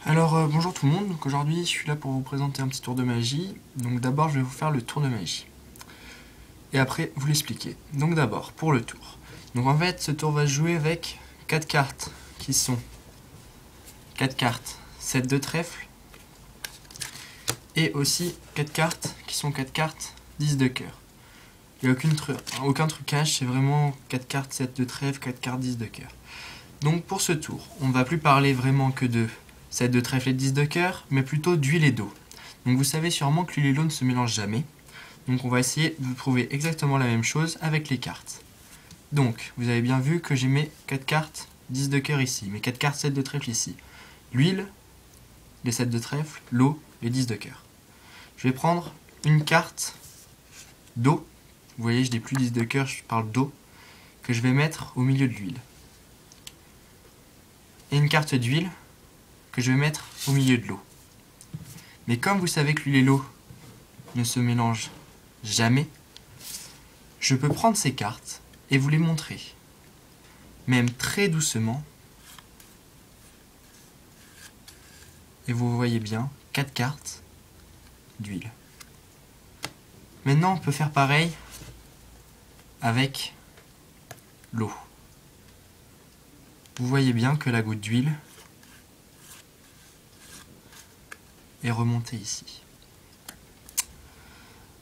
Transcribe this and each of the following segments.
Bonjour tout le monde, donc aujourd'hui je suis là pour vous présenter un petit tour de magie. Donc d'abord je vais vous faire le tour de magie. Et après vous l'expliquer. Donc d'abord pour le tour. Donc en fait ce tour va se jouer avec 4 cartes qui sont 4 cartes 7 de trèfle. Et aussi 4 cartes qui sont 4 cartes 10 de cœur. Il n'y a aucun trucage, c'est vraiment 4 cartes 7 de trèfle, 4 cartes 10 de cœur. Donc pour ce tour, on ne va plus parler vraiment que de 7 de trèfle et 10 de cœur, mais plutôt d'huile et d'eau. Donc vous savez sûrement que l'huile et l'eau ne se mélangent jamais. Donc on va essayer de vous prouver exactement la même chose avec les cartes. Donc vous avez bien vu que j'ai mes 4 cartes 10 de cœur ici, mes 4 cartes 7 de trèfle ici. L'huile, les 7 de trèfle, l'eau, les 10 de cœur. Je vais prendre une carte d'eau. Vous voyez, je n'ai plus 10 de cœur, je parle d'eau, que je vais mettre au milieu de l'huile. Et une carte d'huile que je vais mettre au milieu de l'eau. Mais comme vous savez que l'huile et l'eau ne se mélangent jamais, je peux prendre ces cartes et vous les montrer, même très doucement. Et vous voyez bien, 4 cartes d'huile. Maintenant, on peut faire pareil avec l'eau. Vous voyez bien que la goutte d'huile est remontée ici.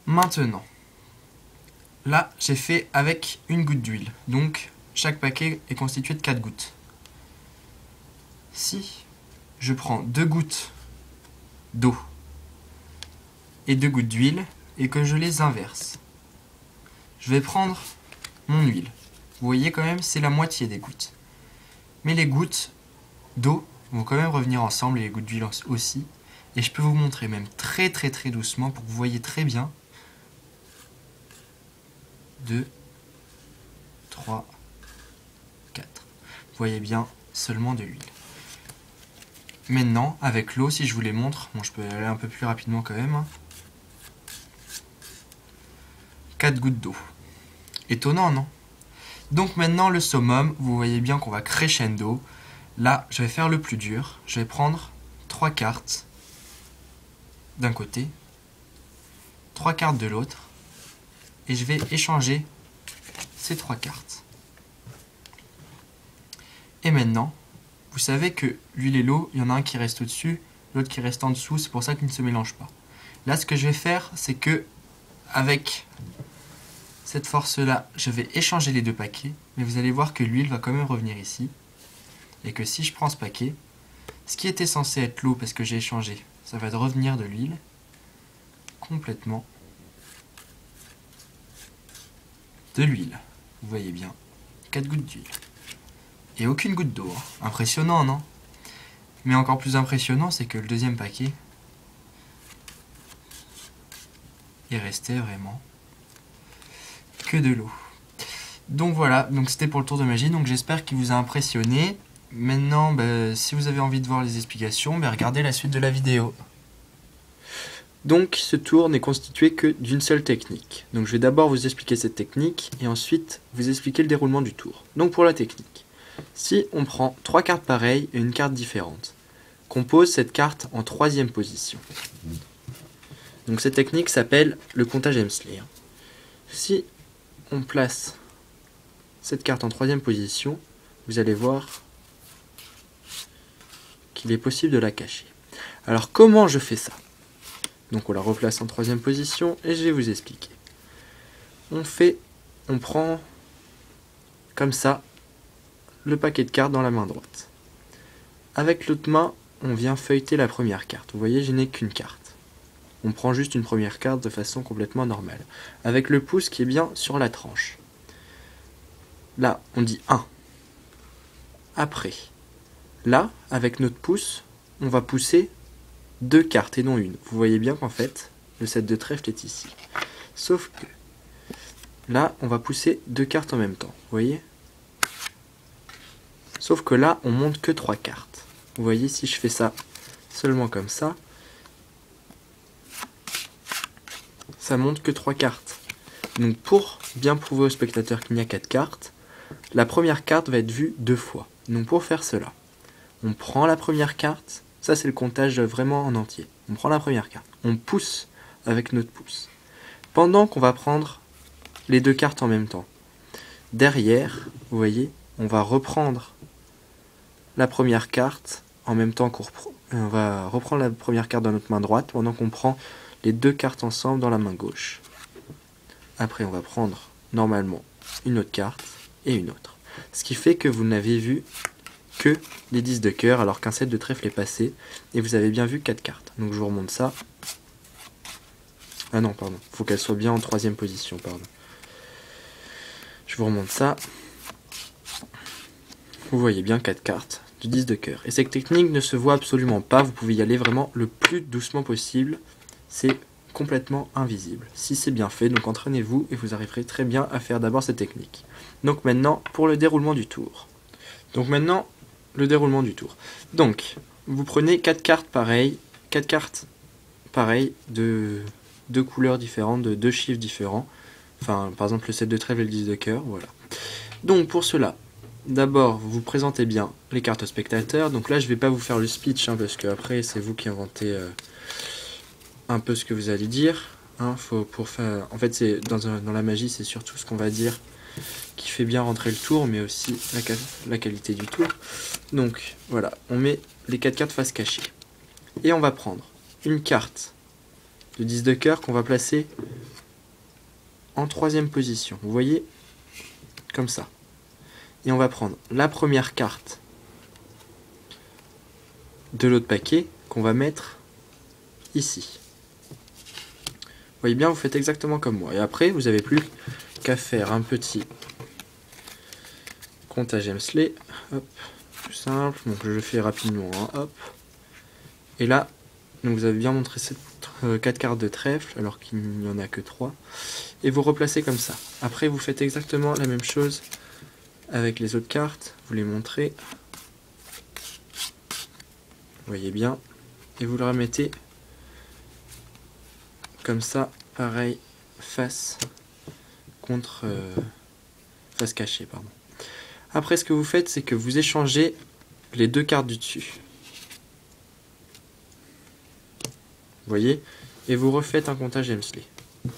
Maintenant, là j'ai fait avec une goutte d'huile, donc chaque paquet est constitué de 4 gouttes. Si je prends 2 gouttes d'eau et 2 gouttes d'huile et que je les inverse, je vais prendre mon huile. Vous voyez quand même, c'est la moitié des gouttes. Mais les gouttes d'eau vont quand même revenir ensemble et les gouttes d'huile aussi. Et je peux vous montrer même très doucement pour que vous voyez très bien. 2, 3, 4. Vous voyez bien seulement de l'huile. Maintenant, avec l'eau, si je vous les montre, bon, je peux aller un peu plus rapidement quand même. 4 gouttes d'eau. Étonnant, non? Donc maintenant, le summum, vous voyez bien qu'on va crescendo. Là, je vais faire le plus dur. Je vais prendre 3 cartes d'un côté, 3 cartes de l'autre, et je vais échanger ces 3 cartes. Et maintenant, vous savez que l'huile et l'eau, il y en a un qui reste au-dessus, l'autre qui reste en dessous, c'est pour ça qu'ils ne se mélangent pas. Là, ce que je vais faire, c'est que, avec cette force-là, je vais échanger les deux paquets, mais vous allez voir que l'huile va quand même revenir ici, et que si je prends ce paquet, ce qui était censé être l'eau parce que j'ai échangé, ça va revenir de l'huile, complètement de l'huile. Vous voyez bien, 4 gouttes d'huile. Et aucune goutte d'eau. Impressionnant, non? Mais encore plus impressionnant, c'est que le deuxième paquet, il restait vraiment que de l'eau. Donc voilà, donc c'était pour le tour de magie, donc j'espère qu'il vous a impressionné. Maintenant, si vous avez envie de voir les explications, regardez la suite de la vidéo. Donc ce tour n'est constitué que d'une seule technique. Donc je vais d'abord vous expliquer cette technique et ensuite vous expliquer le déroulement du tour. Donc pour la technique, si on prend 3 cartes pareilles et une carte différente, qu'on pose cette carte en 3e position. Donc cette technique s'appelle le comptage Hemsley. Si on place cette carte en 3e position, vous allez voir qu'il est possible de la cacher. Alors comment je fais ça? Donc on la replace en 3e position et je vais vous expliquer. On prend comme ça le paquet de cartes dans la main droite. Avec l'autre main, on vient feuilleter la première carte. Vous voyez, je n'ai qu'une carte. On prend juste une première carte de façon complètement normale. Avec le pouce qui est bien sur la tranche. Là, on dit 1. Après, là, avec notre pouce, on va pousser 2 cartes et non une. Vous voyez bien qu'en fait, le 7 de trèfle est ici. Sauf que, là, on va pousser 2 cartes en même temps. Vous voyez? Sauf que là, on monte que 3 cartes. Vous voyez, si je fais ça seulement comme ça, ça monte que 3 cartes. Donc pour bien prouver au spectateur qu'il n'y a 4 cartes, la première carte va être vue 2 fois. Donc pour faire cela, on prend la première carte Ça c'est le comptage vraiment en entier. On prend la première carte, on pousse avec notre pouce. Pendant qu'on va prendre les deux cartes en même temps. Derrière, vous voyez, on va reprendre la première carte en même temps on va reprendre la première carte dans notre main droite pendant qu'on prend les deux cartes ensemble dans la main gauche. Après, on va prendre normalement une autre carte et une autre. Ce qui fait que vous n'avez vu que les 10 de cœur alors qu'un set de trèfle est passé et vous avez bien vu 4 cartes. Donc je vous remonte ça. Ah non, pardon, il faut qu'elle soit bien en troisième position, pardon. Je vous remonte ça. Vous voyez bien 4 cartes du 10 de cœur. Et cette technique ne se voit absolument pas, vous pouvez y aller vraiment le plus doucement possible. C'est complètement invisible. Si c'est bien fait, donc entraînez-vous et vous arriverez très bien à faire d'abord cette technique. Donc maintenant, pour le déroulement du tour. Donc vous prenez 4 cartes pareilles, 4 cartes pareilles de deux couleurs différentes, de deux chiffres différents. Enfin, par exemple le 7 de trèfle et le 10 de cœur, voilà. Donc pour cela, d'abord vous vous présentez bien les cartes aux spectateurs. Donc là je vais pas vous faire le speech parce que après c'est vous qui inventez un peu ce que vous allez dire. En fait c'est dans la magie c'est surtout ce qu'on va dire qui fait bien rentrer le tour, mais aussi la qualité du tour. Donc voilà, on met les 4 cartes face cachée. Et on va prendre une carte de 10 de cœur qu'on va placer en troisième position. Vous voyez, comme ça. Et on va prendre la première carte de l'autre paquet qu'on va mettre ici. Vous voyez bien, vous faites exactement comme moi. Et après, vous n'avez plus qu'à faire un petit comptage Hemsley. Hop, tout simple. Donc je le fais rapidement. Hein, hop. Et là, donc vous avez bien montré cette 4 cartes de trèfle, alors qu'il n'y en a que 3. Et vous replacez comme ça. Après, vous faites exactement la même chose avec les autres cartes. Vous les montrez. Vous voyez bien. Et vous le remettez comme ça, pareil, face cachée, pardon. Après, ce que vous faites, c'est que vous échangez les deux cartes du dessus. Vous voyez? Et vous refaites un comptage Hemsley. Vous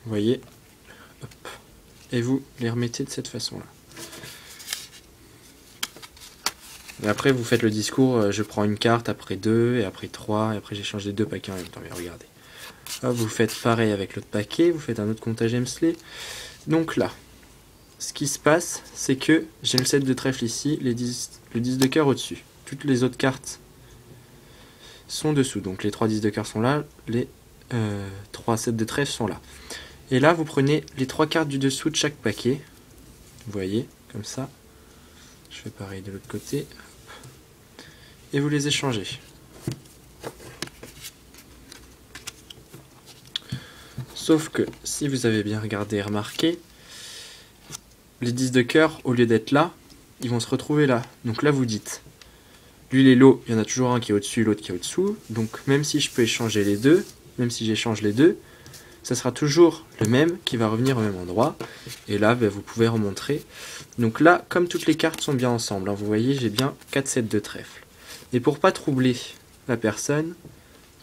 voyez? Hop. Et vous les remettez de cette façon-là. Et après, vous faites le discours, je prends une carte, après 2, et après 3, et après j'échange les deux paquets en même temps. Mais regardez. Hop, vous faites pareil avec l'autre paquet, vous faites un autre comptage Hemsley. Donc là, ce qui se passe, c'est que j'ai le 7 de trèfle ici, le 10 de cœur au-dessus. Toutes les autres cartes sont dessous. Donc les 3 10 de cœur sont là, les 3 7 de trèfle sont là. Et là, vous prenez les 3 cartes du dessous de chaque paquet. Vous voyez, comme ça. Je fais pareil de l'autre côté. Et vous les échangez. Sauf que, si vous avez bien regardé et remarqué, les 10 de cœur, au lieu d'être là, ils vont se retrouver là. Donc là, vous dites, l'huile et l'eau, il y en a toujours un qui est au-dessus, l'autre qui est au-dessous. Donc même si je peux échanger les deux, même si j'échange les deux, ça sera toujours le même qui va revenir au même endroit. Et là, vous pouvez remontrer. Donc là, comme toutes les cartes sont bien ensemble, hein, vous voyez, j'ai bien 4 sets de trèfle. Et pour pas troubler la personne,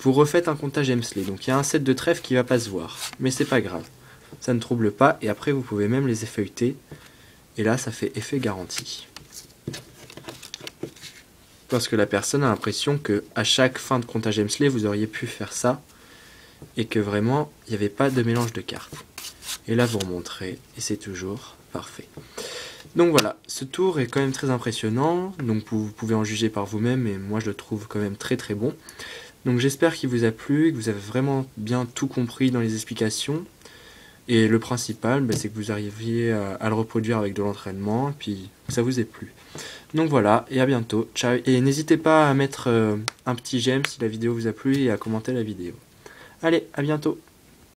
vous refaites un comptage Hemsley. Donc il y a un set de trèfle qui va pas se voir. Mais c'est pas grave. Ça ne trouble pas. Et après, vous pouvez même les effeuilleter. Et là, ça fait effet garanti. Parce que la personne a l'impression que à chaque fin de comptage Hemsley, vous auriez pu faire ça. Et que vraiment, il n'y avait pas de mélange de cartes. Et là, vous remontrez. Et c'est toujours parfait. Donc voilà, ce tour est quand même très impressionnant. Donc vous pouvez en juger par vous-même. Mais moi, je le trouve quand même très très bon. Donc j'espère qu'il vous a plu. Que vous avez vraiment bien tout compris dans les explications. Et le principal, c'est que vous arriviez à le reproduire avec de l'entraînement, et puis que ça vous ait plu. Donc voilà, et à bientôt. Ciao. Et n'hésitez pas à mettre un petit j'aime si la vidéo vous a plu et à commenter la vidéo. Allez, à bientôt.